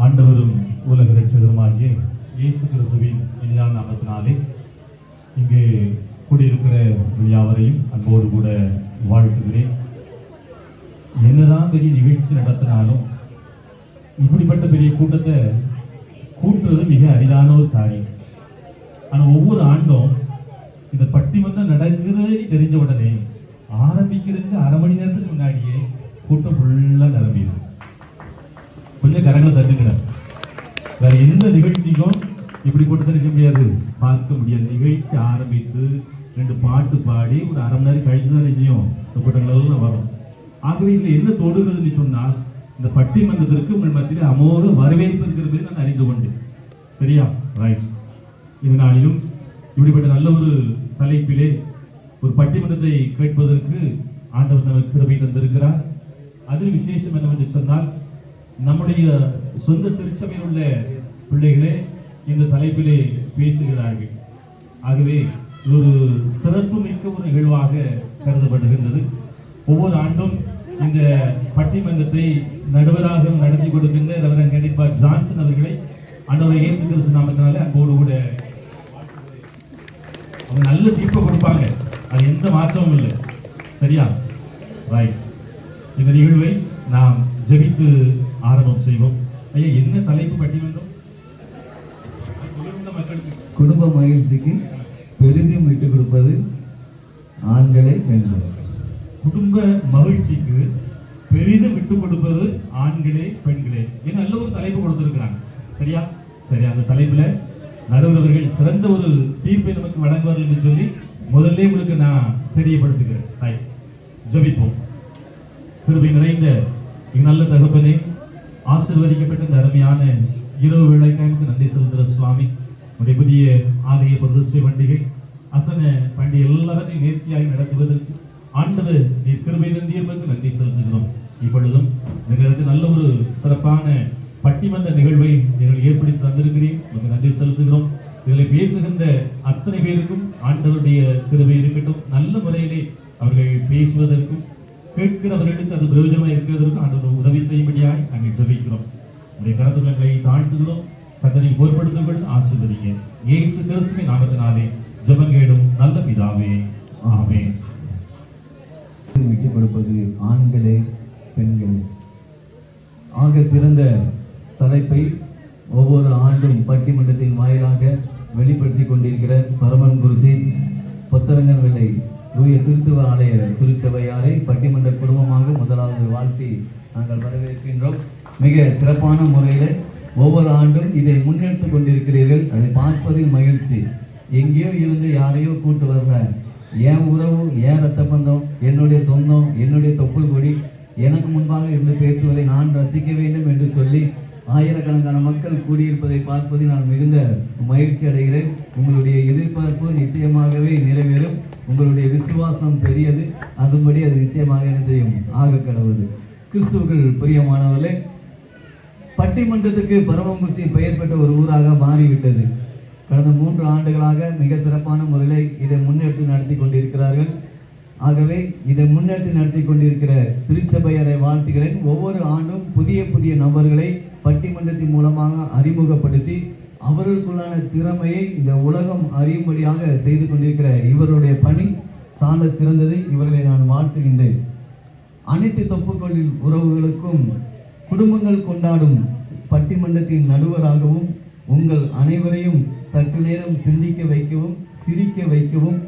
ஆண்டவரும் உலக இரட்சகருமாகிய இயேசு கிறிஸ்துவின் இனிதான நாமத்தினாலே இங்கே கூடியிருக்கிற யாவரையும் அன்போடு கூட வாழ்த்துகிறேன். என்னதான் பெரிய நிகழ்ச்சி நடத்தினாலும் இப்படிப்பட்ட பெரிய கூட்டத்தை கூட்டுறது மிக அரிதான ஒரு காரியம். ஆனால் ஒவ்வொரு ஆண்டும் இந்த பட்டிமன்றம் நடக்குதுன்னு தெரிஞ்ச உடனே ஆரம்பிக்கிறதுக்கு அரை மணி நேரத்துக்கு முன்னாடியே கூட்டம் ஃபுல்லாக நிரம்பிடும். கொஞ்சம் கரங்களை தட்டுக்கிற வேற எந்த நிகழ்ச்சிக்கும் இப்படி கூட்டத்தை நினைக்க முடியாது, பார்க்க முடியாது. நிகழ்ச்சி ஆரம்பித்து 2 பாட்டு பாடி ஒரு அரை மணி நேரம் கழிச்சு தான் நிச்சயம் இந்த கூட்டங்கள் எல்லாம் வரும். ஆகவே இதில் என்ன தொடுகிறதுன்னு சொன்னால் இந்த பட்டிமன்றத்திற்கு உங்கள் மத்தியில் அமோக வரவேற்பு இருக்கிறது நான் அறிந்து கொண்டேன். சரியா? ரைட். இதனாலும் இப்படிப்பட்ட நல்ல ஒரு தலைப்பிலே ஒரு பட்டிமன்றத்தை கேட்பதற்கு ஆண்டவர் நமக்கு கிருபை தந்திருக்கிறார். அதில் விசேஷம் என்னவென்று சொன்னால் நம்முடைய சொந்த திருச்சபையில் உள்ள பிள்ளைகளே இந்த தலைப்பிலே பேசுகிறார்கள். ஆகவே ஒரு சிறப்பு மிக்க ஒரு நிகழ்வாக கருதப்படுகின்றது. ஒவ்வொரு ஆண்டும் இந்த பட்டிமன்றத்தை நடுவராக நடத்தி கொடுக்கின்ற ரெவரண்ட் கண்டிப்பா ஜான்சன் அவர்களை ஆண்டவர் இயேசு கிறிஸ்து நாமத்தினாலே அன்போடு கூட அவங்க நல்ல தீர்ப்பை கொடுப்பாங்க, அது எந்த மாற்றமும் இல்லை. சரியா? ரைட். இந்த நிகழ்வை நாம் ஜெபித்து ஆரம்பம் செய்வோம். ஐயா, என்ன தலைப்பு பட்டிமன்றம்? குடும்ப மகிழ்ச்சிக்கு பெரிதும் விட்டுக் கொடுப்பது ஆண்களை பெண்கள். குடும்ப மகிழ்ச்சிக்கு பெரிதும் விட்டுக் கொடுப்பது ஆண்களே பெண்களே. இது நல்ல ஒரு தலைப்பு கொடுத்திருக்கிறாங்க. சரியா? சரி, அந்த தலைப்புல நடுவர் அவர்கள் சிறந்த ஒரு தீர்ப்பை நமக்கு வழங்குவார்கள் என்று சொல்லி முதல்ல உங்களுக்கு நான் தெரியப்படுத்துகிறேன். ஜெபிப்போம். கிருபை நிறைந்த நல்ல தகப்பனே, ஆசீர்வதிக்கப்பட்ட இந்த அருமையான இரவு வேளைக்கு நன்றி செலுத்துகிற சுவாமி. உடைய புதிய ஆலய பிரதிஷ்டை பண்டிகை அசன பண்டிகை எல்லாரையும் நேர்த்தியாக நடத்துவதற்கு ஆண்டவர் நீர் கிருபை தந்தீர்களுக்கு நன்றி செலுத்துகிறோம். இப்பொழுதும் எங்களுக்கு நல்ல ஒரு சிறப்பான பட்டிமன்ற நிகழ்வை நீங்கள் ஏற்படுத்தி தந்திருக்கிறேன், உங்களுக்கு நன்றி செலுத்துகிறோம். இதில் பேசுகின்ற அத்தனை பேருக்கும் ஆண்டவருடைய கிருபை இருக்கட்டும். நல்ல முறையிலே அவர்கள் பேசுவதற்கும் கேட்கிறவர்களுக்கு அது பிரயோஜனமாக இருக்கிறதற்கும் ஆண்டவர் உதவி செய்யும்படியாக நாங்கள் ஜெபிக்கிறோம். உடைய கருத்துக்களை தாழ்த்துகிறோம். கர்த்தரை பொறுப்படுத்துங்கள், ஆசீர்வதிங்க. இயேசு கிறிஸ்துவின் நாமத்தினாலே ஜெபம் கேளும் நல்ல பிதாவே, ஆமென். விட்டுக் கொடுப்பது ஆண்களே பெண்களே. ஆக சிறந்த தலைப்பை ஒவ்வொரு ஆண்டும் பட்டிமன்றத்தின் வாயிலாக வெளிப்படுத்தி கொண்டிருக்கிற பரமன் குருஜி பொத்தரங்கன் விலை தூய திருத்துவ ஆலய திருச்சபையாரை பட்டிமன்ற குடும்பமாக முதலாவது வாழ்த்தி நாங்கள் வரவேற்கின்றோம். மிக சிறப்பான முறையில் ஒவ்வொரு ஆண்டும் இதை முன்னெடுத்து கொண்டிருக்கிறீர்கள். அதை பார்ப்பதில் மகிழ்ச்சி. எங்கேயோ இருந்து யாரையோ கூட்டு வர்ற என் உறவு, என் ரத்த பந்தம், என்னுடைய சொந்தம், என்னுடைய தொப்புள் கொடி எனக்கு முன்பாக இருந்து பேசுவதை நான் ரசிக்க வேண்டும் என்று சொல்லி ஆயிரக்கணக்கான மக்கள் கூடியிருப்பதை பார்ப்பதில் நான் மிகுந்த மகிழ்ச்சி அடைகிறேன். உங்களுடைய எதிர்பார்ப்பு நிச்சயமாகவே நிறைவேறும். உங்களுடைய விசுவாசம் பெரியது, அதுபடி அது நிச்சயமாக என்ன செய்யும், ஆக கடவுது. கிறிஸ்துவுக்குள் பிரியமானவர்களே, பட்டிமன்றத்துக்கு பரமக்குறிச்சி பெயர் பெற்ற ஒரு ஊராக மாறிவிட்டது. கடந்த 3 ஆண்டுகளாக மிக சிறப்பான முறையில் இதை முன்னெடுத்து நடத்தி கொண்டிருக்கிறார்கள். ஆகவே இதை முன்னெடுத்து நடத்தி கொண்டிருக்கிற திருச்சபையரை வாழ்த்துகிறேன். ஒவ்வொரு ஆண்டும் புதிய புதிய நபர்களை பட்டிமன்றத்தின் மூலமாக அறிமுகப்படுத்தி அவர்களுக்குள்ளான திறமையை இந்த உலகம் அறியும்படியாக செய்து கொண்டிருக்கிற இவருடைய பணி சால சிறந்தது. இவர்களை நான் வாழ்த்துகின்றேன். அனைத்து தொப்புக்களின் உறவுகளுக்கும் குடும்பங்கள் கொண்டாடும் பட்டிமன்றத்தின் நடுவராகவும் உங்கள் அனைவரையும் சற்று நேரம் சிந்திக்க வைக்கவும் சிரிக்க வைக்கவும்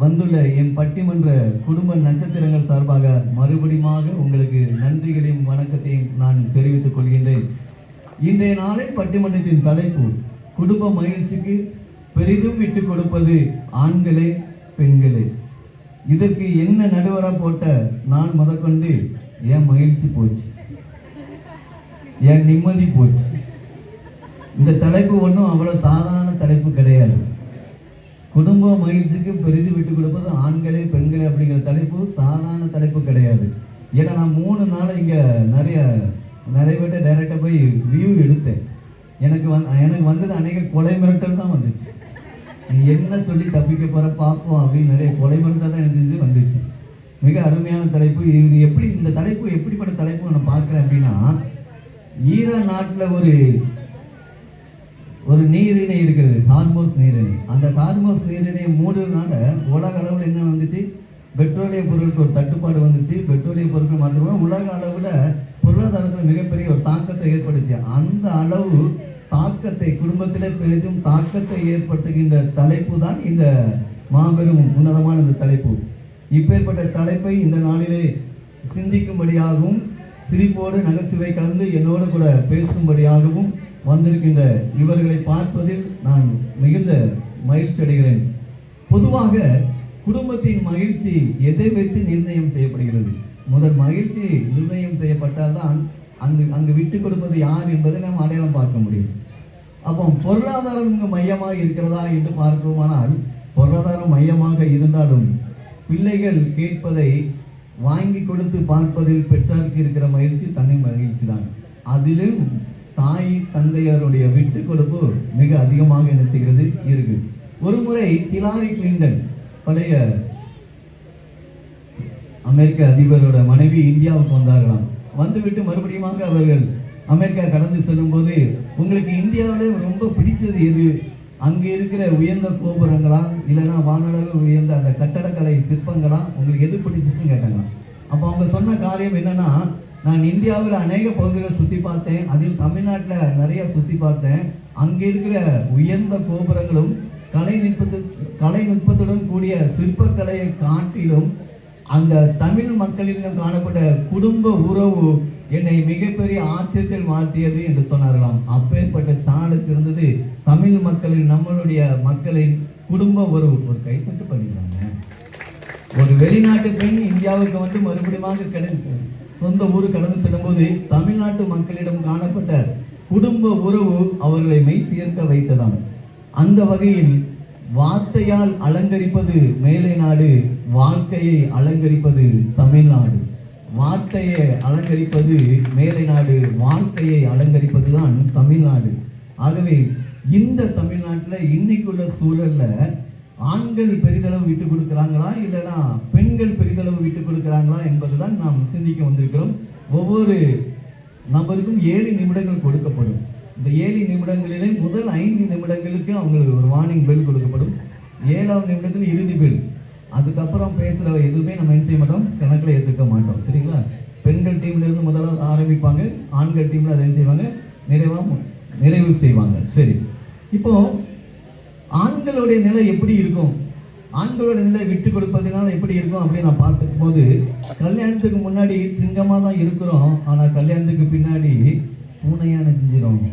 வந்துள்ள என் பட்டிமன்ற குடும்ப நட்சத்திரங்கள் சார்பாக மறுபடியுமாக உங்களுக்கு நன்றிகளையும் வணக்கத்தையும் நான் தெரிவித்துக் கொள்கின்றேன். இன்றைய நாளில் பட்டிமன்றத்தின் தலைப்பு குடும்ப மகிழ்ச்சிக்கு பெரிதும் விட்டுக் கொடுப்பது ஆண்களே பெண்களே. இதற்கு என்ன நடுவராக போட்ட நான் முதற்கொண்டு என் மகிழ்ச்சி போச்சு, என் நிம்மதி போச்சு. இந்த தலைப்பு ஒன்றும் அவ்வளவு சாதாரண தலைப்பு கிடையாது. குடும்ப மகிழ்ச்சிக்கு பெரிது விட்டுக் கொடுப்பது ஆண்களே பெண்களே அப்படிங்கிற தலைப்பு சாதாரண தலைப்பு கிடையாது. ஏன்னா நான் 3 நாள் இங்கே நிறைய பேர்ட்ட டைரெக்டாக போய் வியூ எடுத்தேன். எனக்கு வந்தது அநேக கொலை மிரட்டல் தான் வந்துச்சு. நீ என்ன சொல்லி தப்பிக்க போற பார்ப்போம் அப்படின்னு நிறைய கொலை மிரட்டல் தான் எனக்கு வந்துச்சு. மிக அருமையான தலைப்பு இது. எப்படி இந்த தலைப்பு எப்படிப்பட்ட தலைப்பு நான் பார்க்குறேன் அப்படின்னா, ஈரான் நாட்டுல ஒரு நீரிணை இருக்கிறது, ஹார்மோஸ் நீரிணை. அந்த ஹார்மோஸ் நீரிணையை மூடுறதுனால உலக அளவில் என்ன வந்துச்சு, பெட்ரோலிய பொருளுக்கு ஒரு தட்டுப்பாடு வந்துச்சு. பெட்ரோலிய பொருட்கள் மாத்திரமே உலக அளவில் பொருளாதாரத்தில் மிகப்பெரிய ஒரு தாக்கத்தை ஏற்படுத்தி, அந்த அளவு தாக்கத்தை குடும்பத்திலே பெரிதும் தாக்கத்தை ஏற்படுத்துகின்ற தலைப்பு தான் இந்த மாபெரும் உன்னதமான இந்த தலைப்பு. இப்பேற்பட்ட தலைப்பை இந்த நாளிலே சிந்திக்கும்படியாகவும் சிரிப்போடு நகைச்சுவை கலந்து என்னோடு கூட பேசும்படியாகவும் வந்திருக்கின்ற இவர்களை பார்ப்பதில் நான் மிகுந்த மகிழ்ச்சி அடைகிறேன். பொதுவாக குடும்பத்தின் மகிழ்ச்சி எதை வைத்து நிர்ணயம் செய்யப்படுகிறது? முதல் மகிழ்ச்சி நிர்ணயம் செய்யப்பட்டால்தான் அங்கு விட்டு கொடுப்பது யார் என்பதை நாம் அடையாளம் பார்க்க முடியும். அப்போ பொருளாதாரம் இங்கு மையமாக இருக்கிறதா என்று பார்ப்போமானால், பொருளாதாரம் மையமாக இருந்தாலும் பிள்ளைகள் கேட்பதை வாங்கி கொடுத்து பார்ப்பதில் பெற்றாருக்கு இருக்கிற மகிழ்ச்சி தனி மகிழ்ச்சி தான். அதிலும் தாய் தந்தையருடைய விட்டு கொடுப்பு மிக அதிகமாக என்ன செய்கிறது இருக்கு. ஒரு முறை ஹிலாரி கிளின்டன், பழைய அமெரிக்க அதிபரோட மனைவி இந்தியாவுக்கு வந்தார்களாம். வந்துவிட்டு மறுபடியும் அவர்கள் அமெரிக்கா கடந்து செல்லும் போது, உங்களுக்கு இந்தியாவில் ரொம்ப பிடிச்சது எது? அங்கே இருக்கிற உயர்ந்த கோபுரங்களா, இல்லைன்னா வானளவு உயர்ந்த அந்த கட்டடக்கலை சிற்பங்களா, உங்களுக்கு எது பிடிச்சிச்சுன்னு கேட்டாங்க. அப்போ அவங்க சொன்ன காரியம் என்னன்னா, நான் இந்தியாவில் அநேக பகுதிகளை சுற்றி பார்த்தேன், அதில் தமிழ்நாட்டில் நிறைய சுற்றி பார்த்தேன். அங்கே இருக்கிற உயர்ந்த கோபுரங்களும் கலைநுட்பத்துடன் கூடிய சிற்பக்கலையை காட்டிலும் அந்த தமிழ் மக்களிடம் காணப்பட்ட குடும்ப உறவு என்னை மிகப்பெரிய ஆச்சரியத்தில் மாற்றியது என்று சொன்னார்களாம். அப்பேற்பட்ட சாலை சிறந்தது தமிழ் மக்களின், நம்மளுடைய மக்களின் குடும்ப உறவு. ஒரு கைத்தட்டு பண்ணிக்கிறாங்க. ஒரு வெளிநாட்டு பெண் இந்தியாவுக்கு வந்து மறுபடியும் சொந்த ஊரு கடந்து செல்லும் போது தமிழ்நாட்டு மக்களிடம் காணப்பட்ட குடும்ப உறவு அவர்களை மெய் சேர்க்க வைத்ததாம். அந்த வகையில் வார்த்தையால் அலங்கரிப்பது மேலை நாடு, வாழ்க்கையை அலங்கரிப்பது தமிழ்நாடு. வார்த்தையை அலங்கரிப்பது மேலை நாடு, வாழ்க்கையை அலங்கரிப்பது தான் தமிழ்நாடு. ஆகவே இந்த தமிழ்நாட்டில் இன்னைக்குள்ள சூழல்ல ஆண்கள் பெரிதளவு விட்டு கொடுக்கிறாங்களா, இல்லைன்னா பெண்கள் பெரிதளவு விட்டு கொடுக்கிறாங்களா என்பதுதான் நாம் சிந்திக்க வந்திருக்கிறோம். ஒவ்வொரு நபருக்கும் 7 நிமிடங்கள் கொடுக்கப்படும். இந்த 7 நிமிடங்களிலே முதல் 5 நிமிடங்களுக்கு அவங்களுக்கு ஒரு வார்னிங் பெல் கொடுக்கப்படும். 7ஆவது நிமிடத்தில் இறுதி பெல். அதுக்கப்புறம் பேசுகிற எதுவுமே நம்ம என்ன செய்ய மாட்டோம், கணக்கில் ஏற்றுக்க மாட்டோம். சரிங்களா? பெண்கள் டீம்ல இருந்து முதலாவது ஆரம்பிப்பாங்க, ஆண்கள் டீம்ல அதை என்ன செய்வாங்க, நிறைவு செய்வாங்க. சரி, இப்போ ஆண்களுடைய நிலை எப்படி இருக்கும், ஆண்களுடைய நிலை விட்டு கொடுப்பதனால எப்படி இருக்கும் அப்படின்னு நான் பார்த்துக்கும் போது, கல்யாணத்துக்கு முன்னாடி சிங்கமா தான் இருக்கிறோம், ஆனா கல்யாணத்துக்கு பின்னாடி பூனையான செஞ்சிடும்,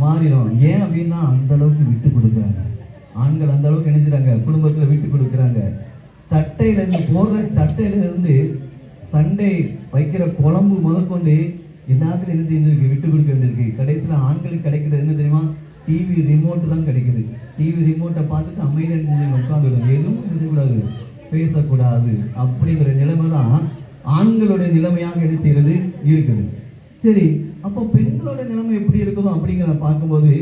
மாறிடும். ஏன் அப்படின்னா அந்த அளவுக்கு விட்டு கொடுக்குறாங்க ஆண்கள். அந்த அளவுக்கு நினைச்சுறாங்க, குடும்பத்துல விட்டு கொடுக்குறாங்க. சட்டையில இருந்து போடுற சட்டையில இருந்து சண்டை வைக்கிற குழம்பு முதற்கொண்டு எல்லாத்துக்கும் என்ன செஞ்சிருக்கு, விட்டு கொடுக்க வேண்டியிருக்கு. கடைசியில் ஆண்களுக்கு கிடைக்கிறது என்ன தெரியுமா, டிவி ரிமோட் தான் கிடைக்குது. டிவி ரிமோட்டை பார்த்துட்டு அமைதியாக உட்காந்துடும், எதுவும் செய்யக்கூடாது, பேசக்கூடாது அப்படிங்கிற நிலைமை தான் ஆண்களுடைய நிலைமையாக என்ன செய்யறது இருக்குது. சரி, அப்போ பெண்களோட நிலைமை எப்படி இருக்குதோ அப்படிங்கிற பார்க்கும்போது,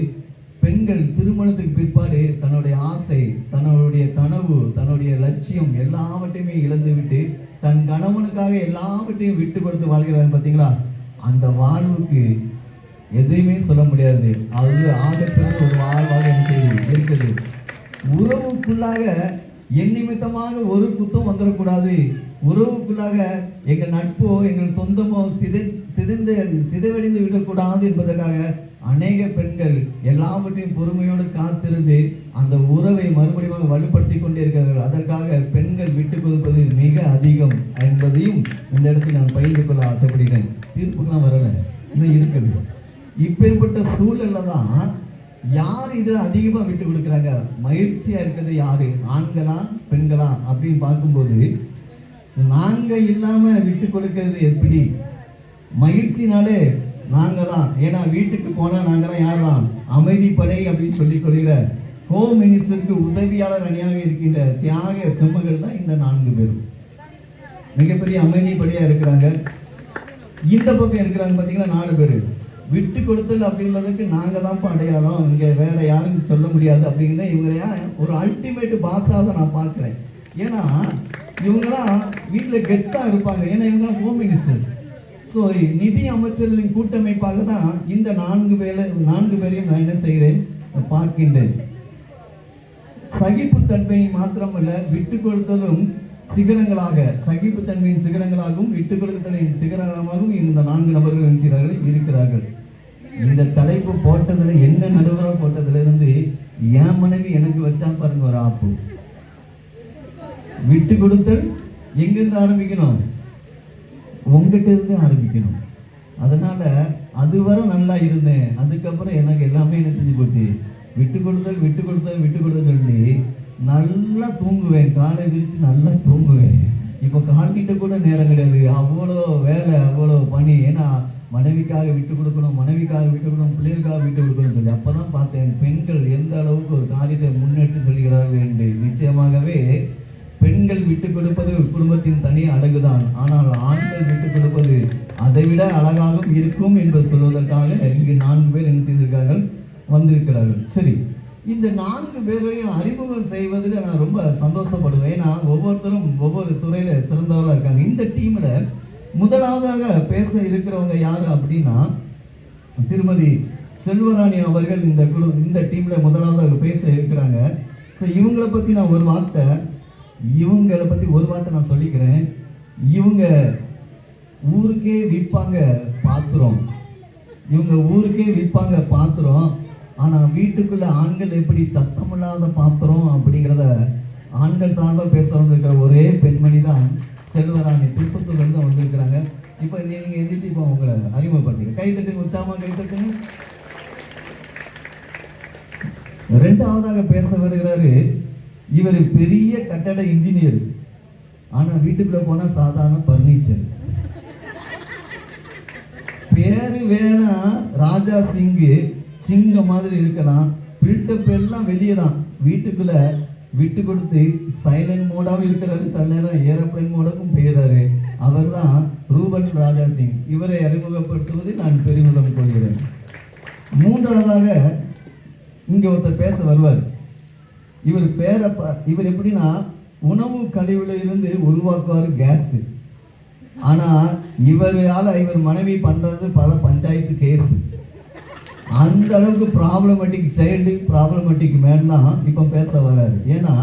பெண்கள் திருமணத்துக்கு பிற்பாடு தன்னுடைய ஆசை, தன்னுடைய கனவு, தன்னுடைய லட்சியம் எல்லாவற்றையுமே இழந்து விட்டு தன் கணவனுக்காக எல்லாவற்றையும் விட்டு கொடுத்து வாழ்கிறாங்க. பார்த்தீங்களா? அந்த வாழ்வுக்கு எதையுமே சொல்ல முடியாது. அது ஆகச்சிறந்த ஒரு வாழ்வாக எனக்கு இருக்குது. உறவுக்குள்ளாக என் நிமித்தமாக ஒரு குத்தம் வந்துடக்கூடாது. உறவுக்குள்ளாக எங்கள் நட்போ எங்கள் சொந்தமோ சிதைவடைந்து விடக்கூடாது என்பதற்காக அநேக பெண்கள் எல்லாவற்றையும் பொறுமையோடு காத்திருந்து அந்த உறவை மறுபடியும் வலுப்படுத்தி கொண்டே இருக்கிறார்கள். அதற்காக பெண்கள் விட்டு கொடுப்பது மிக அதிகம் என்பதையும் இந்த இடத்தில் நான் பகிர்ந்து கொள்ள ஆசைப்படுகிறேன். தீர்ப்புக்கெல்லாம் வரல, இன்னும் இருக்குது. இப்பேற்பட்ட சூழல்ல தான் யார் இதுல அதிகமா விட்டு கொடுக்குறாங்க, மகிழ்ச்சியா இருக்கிறது யாரு, ஆண்களா பெண்களா அப்படின்னு பார்க்கும்போது, நாங்க இல்லாம விட்டு கொடுக்கிறது எப்படி? மகிழ்ச்சினாலே நாங்க தான். ஏன்னா வீட்டுக்கு போனா நாங்களாம் யார் தான், அமைதிப்படை அப்படின்னு சொல்லிக் கொள்கிற ஹோம் மினிஸ்டருக்கு உதவியாளர் அணியாக இருக்கின்ற தியாக செம்மகள் தான் இந்த 4 பேரும். மிகப்பெரிய அமைதிப்படையா இருக்கிறாங்க. இந்த பக்கம் இருக்கிறாங்க பாத்தீங்கன்னா 4 பேரு. விட்டு கொடுத்தல் அப்படின்றதுக்கு நாங்க தான் அடையாளம், இங்க வேற யாரும் சொல்ல முடியாது அப்படிங்கிற இவங்க ஒரு அல்டிமேட் பாஸாக தான் நான் பார்க்கிறேன். ஏன்னா இவங்களாம் வீட்டுல கெத்தா இருப்பாங்க. ஏன்னா இவங்க ஹோம் மினிஸ்டர்ஸ். ஸோ நிதி அமைச்சர்களின் கூட்டமைப்பாக தான் இந்த நான்கு பேரையும் நான் என்ன செய்கிறேன் பார்க்கின்றேன். சகிப்புத்தன்மை மாத்திரமல்ல, விட்டு கொடுத்தலும் சிகரங்களாக, சகிப்புத்தன்மையின் சிகரங்களாகவும் விட்டு கொடுத்தலின் சிகரங்களாகவும் இந்த 4 நபர்கள் என்கிறார்கள் இருக்கிறார்கள். இந்த தலைப்பு போட்டதுல என்ன நடுவராக போட்டதுல இருந்து என் மனைவி எனக்கு வச்சா பாருங்க ஒரு ஆப்பு. விட்டு கொடுத்தல் எங்கிருந்து ஆரம்பிக்கணும்? உங்ககிட்ட இருந்து ஆரம்பிக்கணும். அதனால அதுவரை நல்லா இருந்தேன், அதுக்கப்புறம் எனக்கு எல்லாமே என்ன செஞ்சு போச்சு, விட்டு கொடுத்தல் நல்லா தூங்குவேன், காலை விரிச்சு நல்லா தூங்குவேன். இப்போ கால்கிட்ட கூட நேரம் கிடையாது, அவ்வளோ வேலை, அவ்வளோ பணி. ஏன்னா மனைவிக்காக விட்டு கொடுக்கணும், பிள்ளைகளுக்காக விட்டு கொடுக்கணும்னு சொல்லி அப்பதான் பார்த்தேன் பெண்கள் எந்த அளவுக்கு ஒரு காரியத்தை முன்னெடுத்து செல்கிறார்கள் என்று. நிச்சயமாகவே பெண்கள் விட்டு கொடுப்பது குடும்பத்தின் தனி அழகுதான், ஆனால் ஆண்கள் விட்டு கொடுப்பது அதைவிட அழகாகவும் இருக்கும் என்பது சொல்வதற்காக இங்கு 4 பேர் என்ன செய்திருக்கார்கள், வந்திருக்கிறார்கள். சரி, இந்த 4 பேரையும் அறிமுகம் செய்வதில் நான் ரொம்ப சந்தோஷப்படுவேன். ஏன்னா ஒவ்வொருத்தரும் ஒவ்வொரு துறையில சிறந்தவர்களாக இருக்காங்க. இந்த டீம்ல முதலாவதாக பேச இருக்கிறவங்க யாரு அப்படின்னா, திருமதி செல்வராணி அவர்கள் இந்த டீம்ல முதலாவதாக பேச இருக்கிறாங்க. ஸோ இவங்களை பத்தி ஒரு வார்த்தை நான் சொல்லிக்கிறேன். இவங்க ஊருக்கே விற்பாங்க பாத்திரம். ஆனா வீட்டுக்குள்ள ஆண்கள் எப்படி சத்தமில்லாத பாத்திரம் அப்படிங்கிறத ஆண்கள் சார்பாக பேச வந்திருக்கிற ஒரே பெண்மணி தான் செல்வராணி. திருப்பத்தூர்ல இருந்து வந்திருக்கிறாங்க. இப்ப நீங்க எந்திரிச்சு இப்போ உங்களை அறிமுகப்படுத்தீங்க. கை தட்டுங்க, உற்சாகமா கை தட்டுங்க. 2வது பேச வருகிறாரு. இவர் பெரிய கட்டட இன்ஜினியர், ஆனா வீட்டுக்குள்ள போனா சாதாரண பர்னிச்சர். பேரு வேணா ராஜா சிங்க மாதிரி இருக்கலாம், பில்டப் எல்லாம் வெளியே தான். வீட்டுக்குள்ள விட்டு கொடுத்து சைலண்ட் மோடாவும் இருக்கிறாரு, சில நேரம் ஏரோப்ளைன் மோடுக்கும் போயிடுறாரு. அவர் தான் ரூபன் ராஜா சிங். இவரை அறிமுகப்படுத்துவதில் நான் பெருமிதம் கொள்கிறேன். 3வதாக இங்க ஒருத்தர் பேச வருவார். இவர் எப்படின்னா உணவு கழிவுல இருந்து உருவாக்குவார் கேஸ். ஆனா இவர் மனைவி பண்றது பல பஞ்சாயத்து கேஸ். அந்த அளவுக்கு ப்ராப்ளமேட்டிக் மேன் தான் இப்ப பேச வராரு. ஏன்னா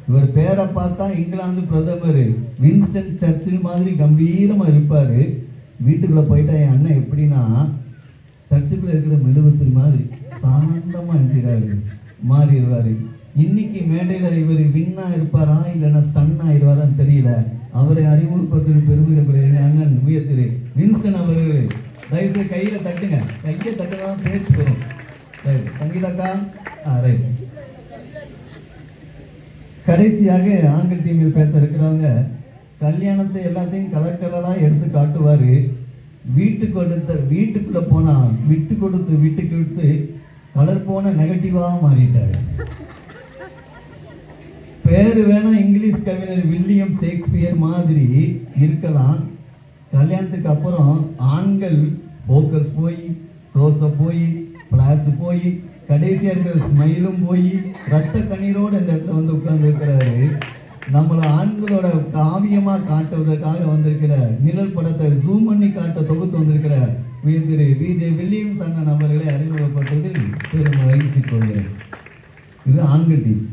இவர் பேரை பார்த்தா இங்கிலாந்து பிரதமர் வின்ஸ்டன் சர்ச்சில் மாதிரி கம்பீரமா இருப்பாரு. வீட்டுக்குள்ள போயிட்டா என் அண்ணன் எப்படின்னா சர்ச்சுக்குள்ள இருக்கிற மெழுகுத்திரி மாதிரி சாந்தமா இருக்கிறாரு, மாறிடுவாரு. இன்னைக்கு மேடையில இவர் வின்னா இருப்பாரா இல்லைன்னா ஸ்டன் ஆயிடுவாரான்னு தெரியல. அவரை அறிமுகப்படுத்த பெருமிதப்படுகிற அண்ணன் உயர்த்திரு வின்ஸ்டன் அவர்கள். தயவுசெய்து கையில தட்டுங்க, கையை தட்டுதான் பேச்சு வரும். சங்கீதாக்கா ரைட். கடைசியாக ஆண்கள் டீமில் பேச இருக்கிறவங்க, கல்யாணத்தை எல்லாத்தையும் கலக்கலா எடுத்து காட்டுவாரு. வீட்டுக்குள்ள போனா விட்டு கொடுத்து கலர் போன நெகட்டிவா மாறிட்டாரு. பேரு வேணா இங்கிலீஷ் கவிஞர் வில்லியம் ஷேக்ஸ்பியர் மாதிரி இருக்கலாம். கல்யாணத்துக்கு அப்புறம் ஆண்கள் போக்கஸ் போய், க்ளோஸ்அப் போய், பிளாஸ் போய், கடைசியா இருக்கிற ஸ்மைலும் போய், ரத்த கண்ணீரோடு இந்த இடத்துல வந்து உட்கார்ந்து இருக்கிறாரு. நம்மள ஆண்களோட காவியமா காட்டுவதற்காக வந்திருக்கிற நிழல் படத்தை ஜூம் பண்ணி காட்ட தொகுத்து வந்திருக்கிற திரு விஜே வில்லியம்ஸ் அண்ணன் அவர்களை அறிமுகப்படுத்துவதில் பெரும் மகிழ்ச்சி கொள்கிறேன். இது ஆண்கள் டீம்.